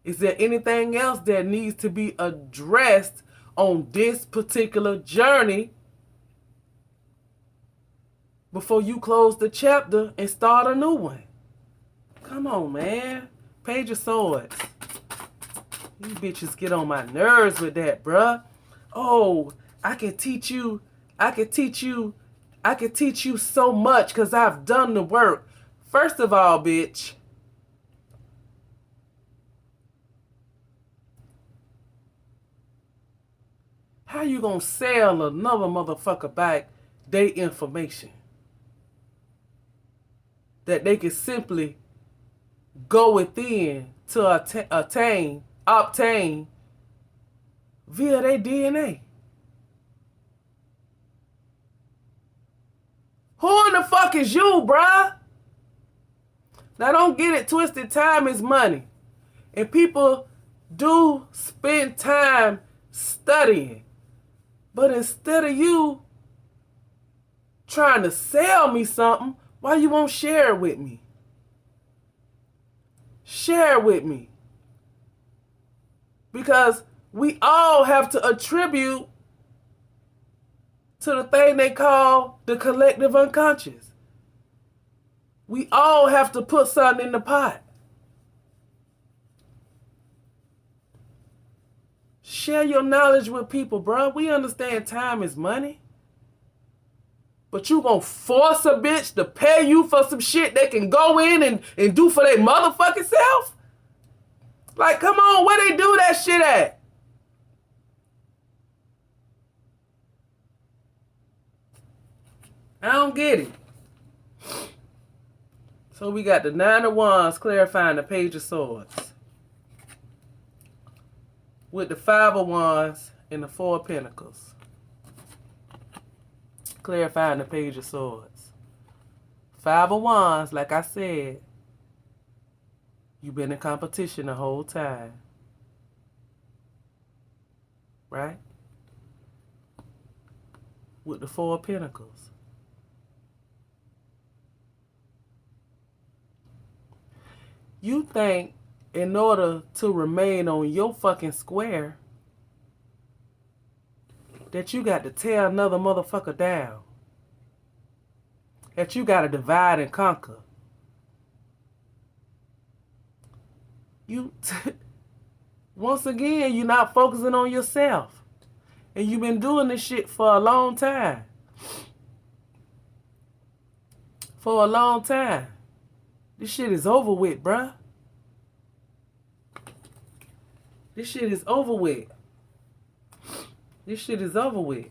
Is there anything else that needs to be addressed on this particular journey before you close the chapter and start a new one? Come on, man. Page of Swords. You bitches get on my nerves with that, bruh. Oh, I can teach you so much because I've done the work. First of all, bitch, how you gonna sell another motherfucker back their information that they can simply go within to obtain via their DNA? Who in the fuck is you, bruh? Now don't get it twisted. Time is money. And people do spend time studying. But instead of you trying to sell me something, why you won't share it with me? Share it with me. Because we all have to attribute to the thing they call the collective unconscious. We all have to put something in the pot. Share your knowledge with people, bro. We understand time is money. But you gonna force a bitch to pay you for some shit they can go in and do for their motherfucking self? Like, come on, where they do that shit at? I don't get it. So we got the Nine of Wands clarifying the Page of Swords, with the Five of Wands and the Four of Pentacles clarifying the Page of Swords. Five of Wands, like I said, you've been in competition the whole time. Right? With the Four of Pentacles. You think in order to remain on your fucking square that you got to tear another motherfucker down. That you got to divide and conquer. You, once again, you're not focusing on yourself. And you've been doing this shit for a long time. For a long time. This shit is over with, bruh. This shit is over with. This shit is over with.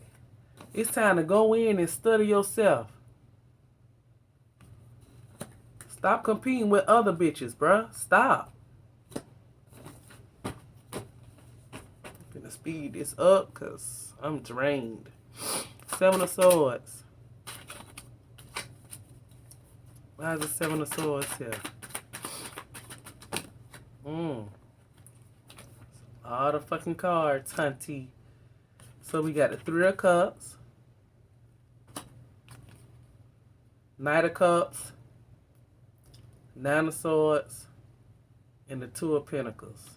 It's time to go in and study yourself. Stop competing with other bitches, bruh. Stop. I'm gonna speed this up because I'm drained. Seven of Swords. Why is the Seven of Swords here? All the fucking cards, hunty. So we got the Three of Cups, Knight of Cups, Nine of Swords, and the Two of Pentacles.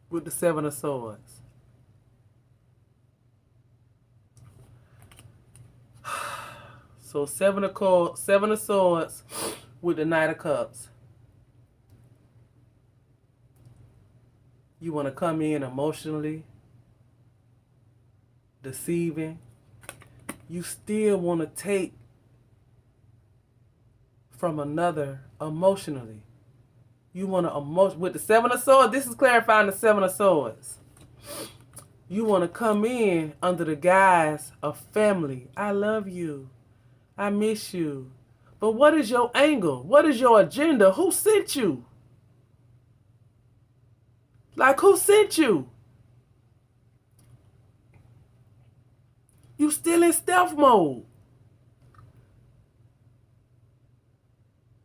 With the Seven of Swords. So Seven of Swords with the Knight of Cups. You want to come in emotionally, deceiving. You still want to take from another emotionally. You want to with the Seven of Swords. This is clarifying the Seven of Swords. You want to come in under the guise of family. I love you. I miss you. But what is your angle? What is your agenda? Who sent you? Like, who sent you? You still in stealth mode.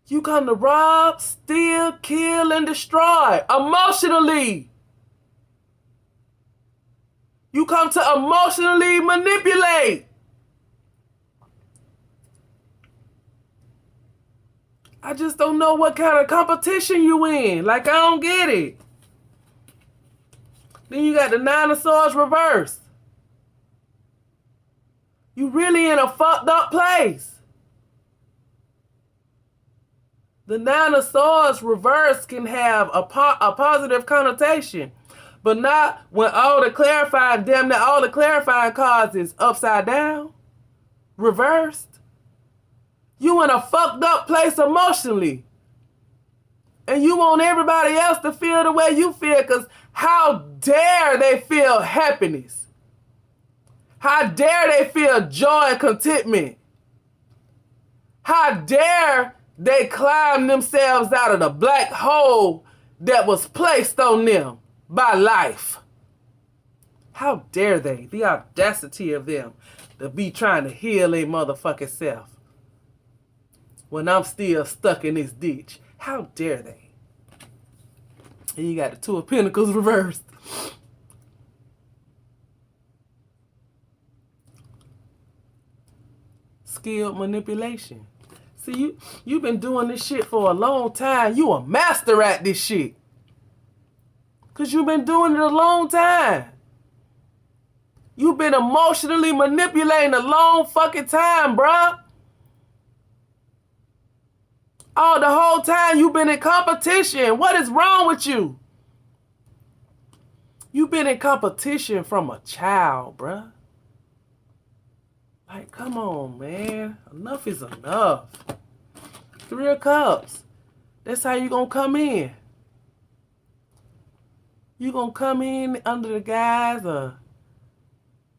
You come to rob, steal, kill, and destroy emotionally. You come to emotionally manipulate. I just don't know what kind of competition you in. Like, I don't get it. Then you got the Nine of Swords reversed. You really in a fucked up place. The Nine of Swords reversed can have a positive connotation. But not when all the clarifying, damn near all the clarifying cards is upside down, reversed. You in a fucked up place emotionally. And you want everybody else to feel the way you feel, because how dare they feel happiness? How dare they feel joy and contentment? How dare they climb themselves out of the black hole that was placed on them by life? How dare they? The audacity of them to be trying to heal their motherfucking self when I'm still stuck in this ditch. How dare they? And you got the Two of Pentacles reversed. Skilled manipulation. See, you've been doing this shit for a long time. You a master at this shit. Because you've been doing it a long time. You've been emotionally manipulating a long fucking time, bruh. Oh, the whole time you've been in competition. What is wrong with you? You've been in competition from a child, bruh. Like, come on, man. Enough is enough. Three of Cups. That's how you gonna come in. You gonna come in under the guise of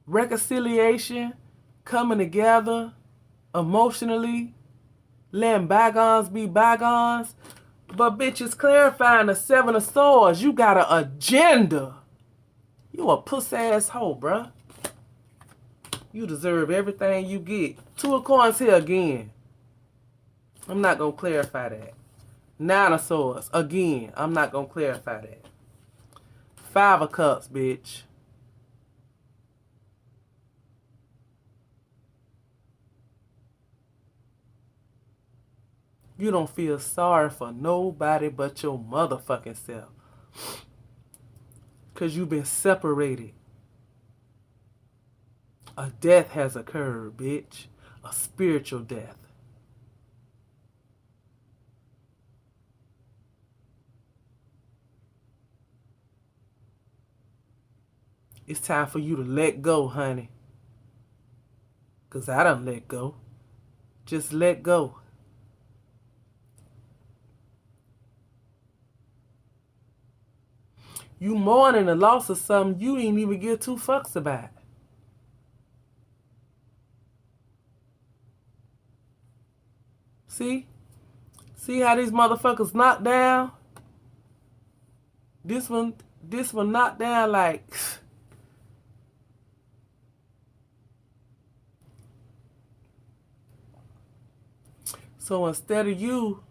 reconciliation, coming together emotionally, letting bygones be bygones. But bitches, clarifying the Seven of Swords, you got an agenda. You a puss-ass hoe, bruh. You deserve everything you get. Two of Coins here again. I'm not going to clarify that. Nine of Swords. Again, I'm not going to clarify that. Five of Cups, bitch. You don't feel sorry for nobody but your motherfucking self. Because you've been separated. A death has occurred, bitch. A spiritual death. It's time for you to let go, honey. Because I done let go. Just let go. You mourning the loss of something you ain't even give two fucks about. See? See how these motherfuckers knocked down? This one knocked down like... So instead of you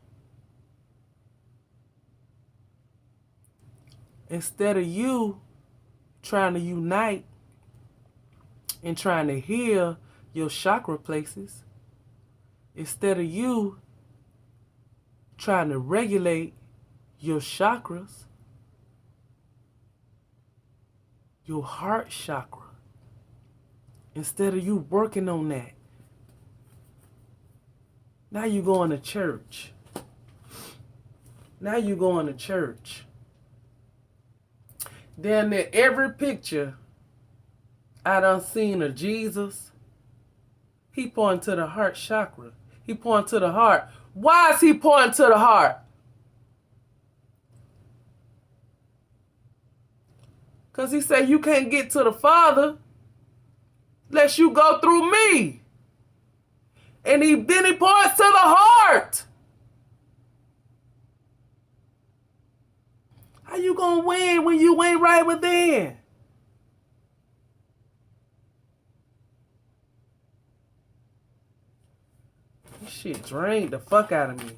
trying to unite and trying to heal your chakra places, instead of you trying to regulate your chakras, your heart chakra, instead of you working on that, now you going to church. Now you going to church. Damn near every picture I done seen of Jesus, he pointing to the heart chakra. He pointing to the heart. Why is he pointing to the heart? Because he said you can't get to the Father unless you go through me. And then he points to the heart. How you gonna win when you ain't right within? This shit drained the fuck out of me.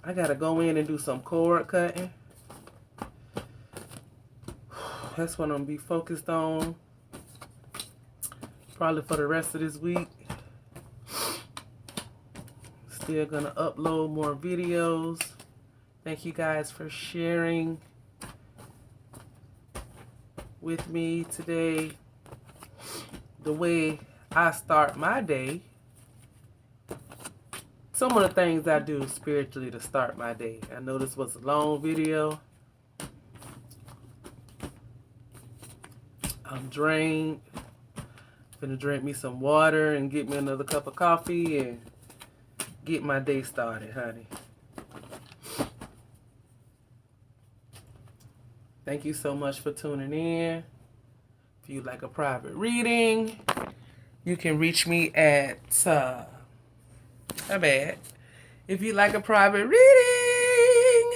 I gotta go in and do some cord cutting. That's what I'm gonna be focused on. Probably for the rest of this week. Still gonna upload more videos. Thank you guys for sharing with me today the way I start my day. Some of the things I do spiritually to start my day. I know this was a long video. I'm drained. Gonna drink me some water and get me another cup of coffee and get my day started, honey. Thank you so much for tuning in. If you'd like a private reading, you can reach me at, If you'd like a private reading,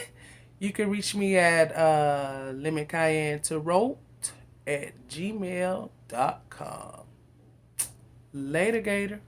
you can reach me at lemoncayenne@gmail.com. Later, Gator.